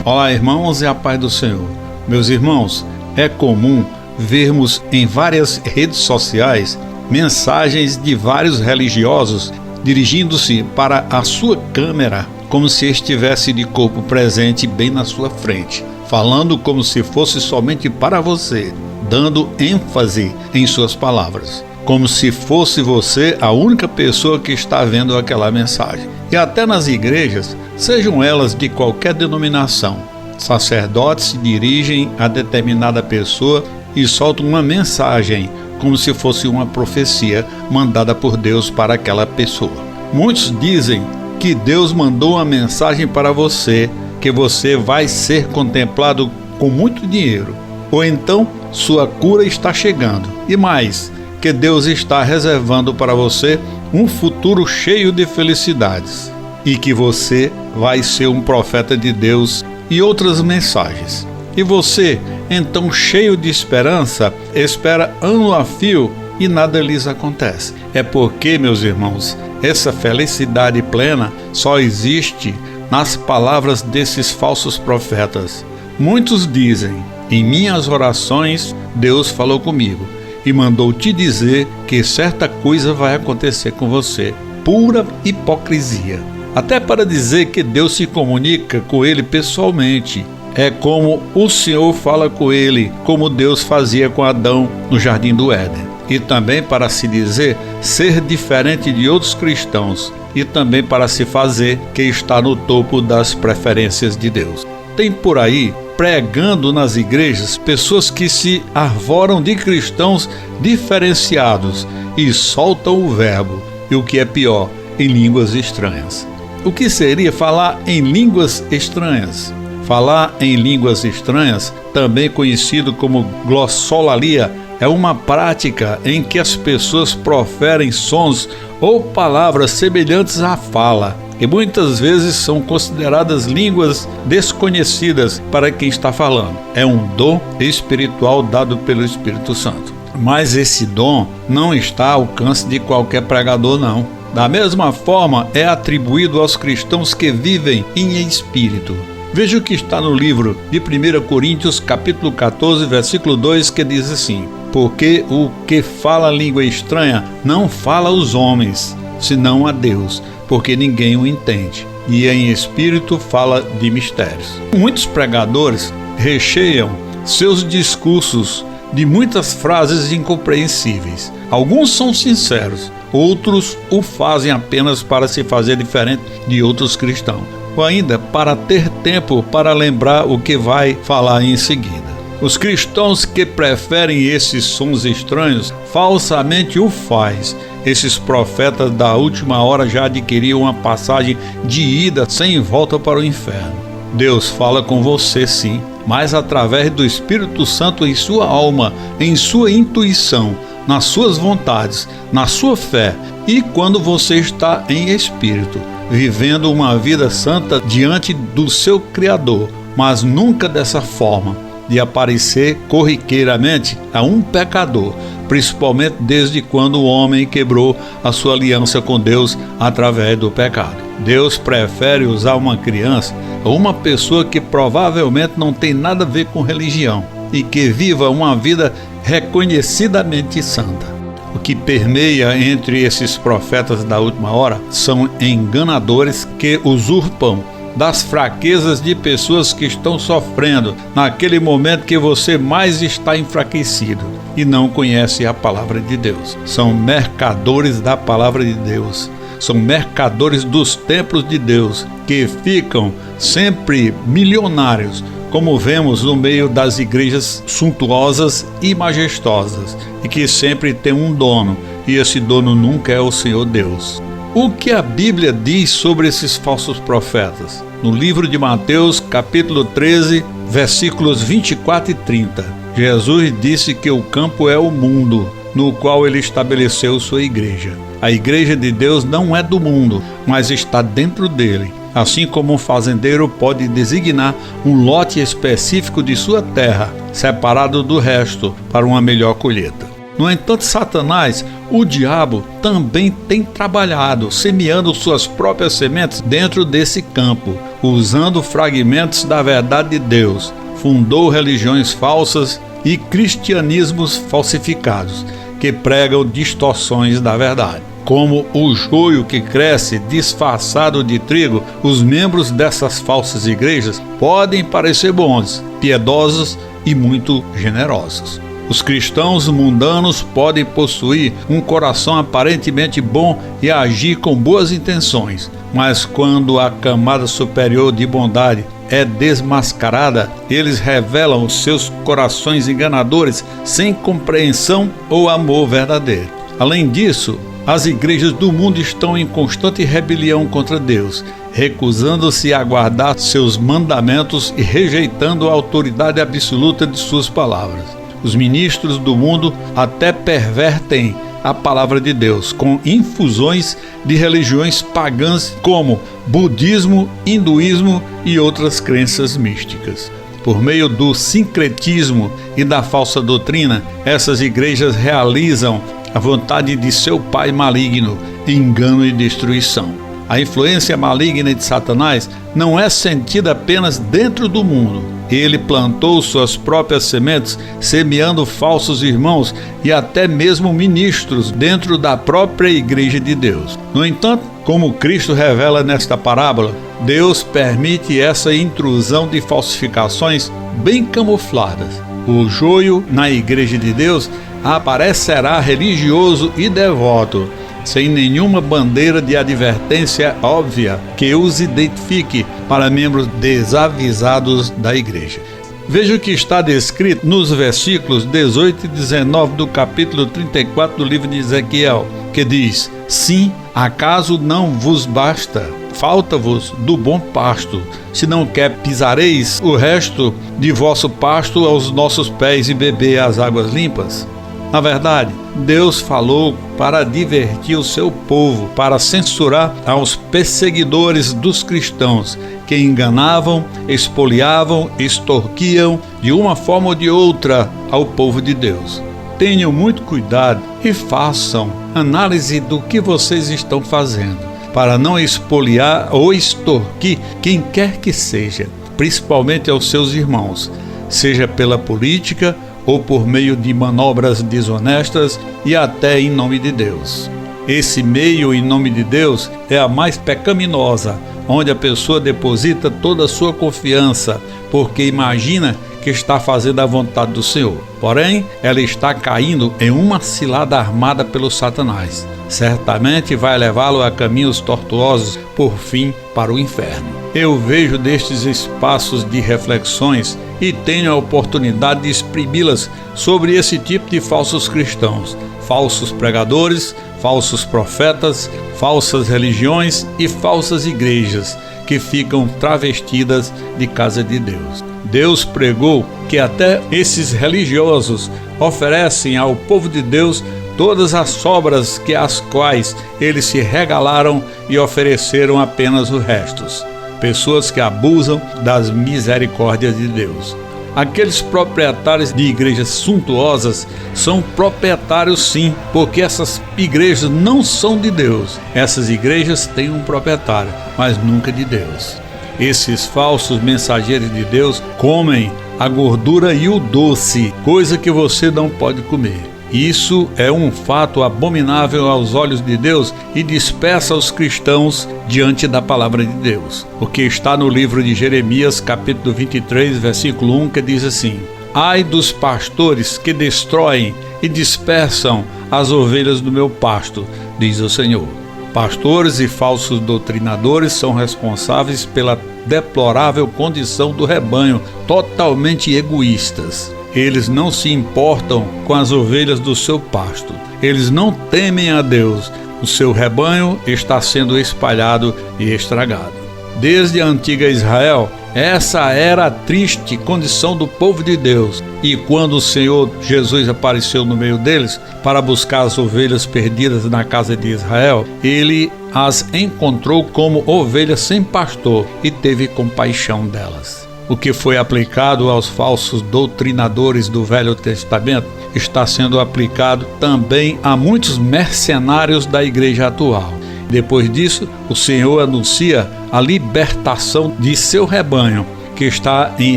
Olá, irmãos, e a paz do Senhor. Meus irmãos, é comum vermos em várias redes sociais mensagens de vários religiosos dirigindo-se para a sua câmera como se estivesse de corpo presente bem na sua frente, falando como se fosse somente para você, dando ênfase em suas palavras, como se fosse você a única pessoa que está vendo aquela mensagem. E até nas igrejas, sejam elas de qualquer denominação, sacerdotes se dirigem a determinada pessoa e soltam uma mensagem como se fosse uma profecia mandada por Deus para aquela pessoa. Muitos dizem que Deus mandou uma mensagem para você, que você vai ser contemplado com muito dinheiro, ou então sua cura está chegando, e mais, que Deus está reservando para você um futuro cheio de felicidades, e que você vai ser um profeta de Deus e outras mensagens. E você, então cheio de esperança, espera ano a fio e nada lhes acontece. É porque, meus irmãos, essa felicidade plena só existe nas palavras desses falsos profetas. Muitos dizem: em minhas orações Deus falou comigo e mandou te dizer que certa coisa vai acontecer com você. Pura hipocrisia. Até para dizer que Deus se comunica com ele pessoalmente. É como o Senhor fala com ele, como Deus fazia com Adão no Jardim do Éden. E também para se dizer ser diferente de outros cristãos. E também para se fazer que está no topo das preferências de Deus. Tem por aí, pregando nas igrejas, pessoas que se arvoram de cristãos diferenciados e soltam o verbo, e o que é pior, em línguas estranhas. O que seria falar em línguas estranhas? Falar em línguas estranhas, também conhecido como glossolalia, é uma prática em que as pessoas proferem sons ou palavras semelhantes à fala, e muitas vezes são consideradas línguas desconhecidas para quem está falando. É um dom espiritual dado pelo Espírito Santo. Mas esse dom não está ao alcance de qualquer pregador, não. Da mesma forma, é atribuído aos cristãos que vivem em espírito. Veja o que está no livro de 1 Coríntios, capítulo 14, versículo 2, que diz assim: porque o que fala língua estranha não fala aos homens, senão a Deus, porque ninguém o entende. E em espírito fala de mistérios. Muitos pregadores recheiam seus discursos de muitas frases incompreensíveis. Alguns são sinceros, outros o fazem apenas para se fazer diferente de outros cristãos, ou ainda para ter tempo para lembrar o que vai falar em seguida. Os cristãos que preferem esses sons estranhos falsamente o faz. Esses profetas da última hora já adquiriram uma passagem de ida sem volta para o inferno. Deus fala com você sim, mas através do Espírito Santo em sua alma, em sua intuição, nas suas vontades, na sua fé e quando você está em espírito, vivendo uma vida santa diante do seu Criador, mas nunca dessa forma, de aparecer corriqueiramente a um pecador, principalmente desde quando o homem quebrou a sua aliança com Deus através do pecado. Deus prefere usar uma criança ou uma pessoa que provavelmente não tem nada a ver com religião e que viva uma vida reconhecidamente santa. O que permeia entre esses profetas da última hora são enganadores que usurpam das fraquezas de pessoas que estão sofrendo naquele momento que você mais está enfraquecido e não conhece a palavra de Deus. São mercadores da palavra de Deus, são mercadores dos templos de Deus que ficam sempre milionários, como vemos no meio das igrejas suntuosas e majestosas, e que sempre tem um dono, e esse dono nunca é o Senhor Deus. O que a Bíblia diz sobre esses falsos profetas? No livro de Mateus, capítulo 13, versículos 24 e 30, Jesus disse que o campo é o mundo, no qual ele estabeleceu sua igreja. A igreja de Deus não é do mundo, mas está dentro dele. Assim como um fazendeiro pode designar um lote específico de sua terra, separado do resto, para uma melhor colheita. No entanto, Satanás, o diabo, também tem trabalhado, semeando suas próprias sementes dentro desse campo, usando fragmentos da verdade de Deus, fundou religiões falsas e cristianismos falsificados, que pregam distorções da verdade. Como o joio que cresce disfarçado de trigo, os membros dessas falsas igrejas podem parecer bons, piedosos e muito generosos. Os cristãos mundanos podem possuir um coração aparentemente bom e agir com boas intenções, mas quando a camada superior de bondade é desmascarada, eles revelam os seus corações enganadores sem compreensão ou amor verdadeiro. Além disso, as igrejas do mundo estão em constante rebelião contra Deus, recusando-se a guardar seus mandamentos e rejeitando a autoridade absoluta de suas palavras. Os ministros do mundo até pervertem a palavra de Deus com infusões de religiões pagãs como budismo, hinduísmo e outras crenças místicas. Por meio do sincretismo e da falsa doutrina, essas igrejas realizam a vontade de seu pai maligno, engano e destruição. A influência maligna de Satanás não é sentida apenas dentro do mundo. Ele plantou suas próprias sementes, semeando falsos irmãos e até mesmo ministros dentro da própria igreja de Deus. No entanto, como Cristo revela nesta parábola, Deus permite essa intrusão de falsificações bem camufladas. O joio na igreja de Deus aparecerá religioso e devoto, sem nenhuma bandeira de advertência óbvia que os identifique para membros desavisados da igreja. Veja o que está descrito nos versículos 18 e 19 do capítulo 34 do livro de Ezequiel, que diz: Sim, acaso não vos basta? Falta-vos do bom pasto, se não quer pisareis o resto de vosso pasto aos nossos pés e beber as águas limpas? Na verdade, Deus falou para advertir o seu povo, para censurar aos perseguidores dos cristãos que enganavam, expoliavam, extorquiam de uma forma ou de outra ao povo de Deus. Tenham muito cuidado e façam análise do que vocês estão fazendo, para não expoliar ou extorquir quem quer que seja, principalmente aos seus irmãos, seja pela política ou por meio de manobras desonestas e até em nome de Deus. Esse meio em nome de Deus é a mais pecaminosa, onde a pessoa deposita toda a sua confiança, porque imagina que está fazendo a vontade do Senhor. Porém, ela está caindo em uma cilada armada pelo Satanás. Certamente vai levá-lo a caminhos tortuosos, por fim, para o inferno. Eu vejo destes espaços de reflexões e tenho a oportunidade de exprimi-las sobre esse tipo de falsos cristãos, falsos pregadores, falsos profetas, falsas religiões e falsas igrejas que ficam travestidas de casa de Deus. Deus pregou que até esses religiosos oferecem ao povo de Deus todas as sobras que as quais eles se regalaram e ofereceram apenas os restos. Pessoas que abusam das misericórdias de Deus. Aqueles proprietários de igrejas suntuosas são proprietários sim, porque essas igrejas não são de Deus. Essas igrejas têm um proprietário, mas nunca de Deus. Esses falsos mensageiros de Deus comem a gordura e o doce, coisa que você não pode comer. Isso é um fato abominável aos olhos de Deus e dispersa os cristãos diante da palavra de Deus. O que está no livro de Jeremias, capítulo 23, versículo 1, que diz assim: Ai dos pastores que destroem e dispersam as ovelhas do meu pasto, diz o Senhor. Pastores e falsos doutrinadores são responsáveis pela deplorável condição do rebanho, totalmente egoístas. Eles não se importam com as ovelhas do seu pasto. Eles não temem a Deus. O seu rebanho está sendo espalhado e estragado. Desde a antiga Israel, essa era a triste condição do povo de Deus. E quando o Senhor Jesus apareceu no meio deles para buscar as ovelhas perdidas na casa de Israel, ele as encontrou como ovelhas sem pastor e teve compaixão delas. O que foi aplicado aos falsos doutrinadores do Velho Testamento está sendo aplicado também a muitos mercenários da igreja atual. Depois disso, o Senhor anuncia a libertação de seu rebanho, que está em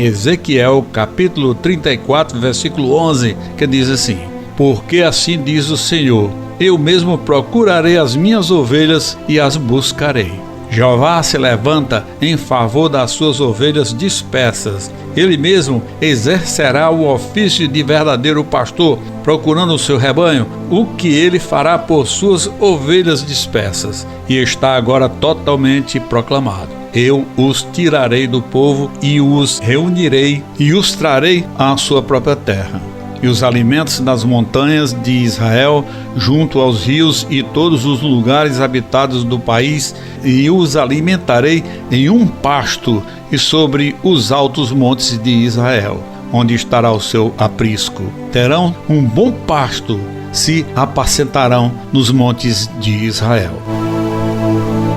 Ezequiel capítulo 34, versículo 11, que diz assim: porque assim diz o Senhor, eu mesmo procurarei as minhas ovelhas e as buscarei. Jeová se levanta em favor das suas ovelhas dispersas. Ele mesmo exercerá o ofício de verdadeiro pastor, procurando o seu rebanho, o que ele fará por suas ovelhas dispersas. E está agora totalmente proclamado: eu os tirarei do povo e os reunirei e os trarei à sua própria terra. E os alimentos nas montanhas de Israel, junto aos rios e todos os lugares habitados do país, e os alimentarei em um pasto e sobre os altos montes de Israel, onde estará o seu aprisco. Terão um bom pasto, se apacentarão nos montes de Israel.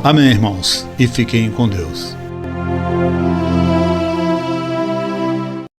Amém, irmãos, e fiquem com Deus.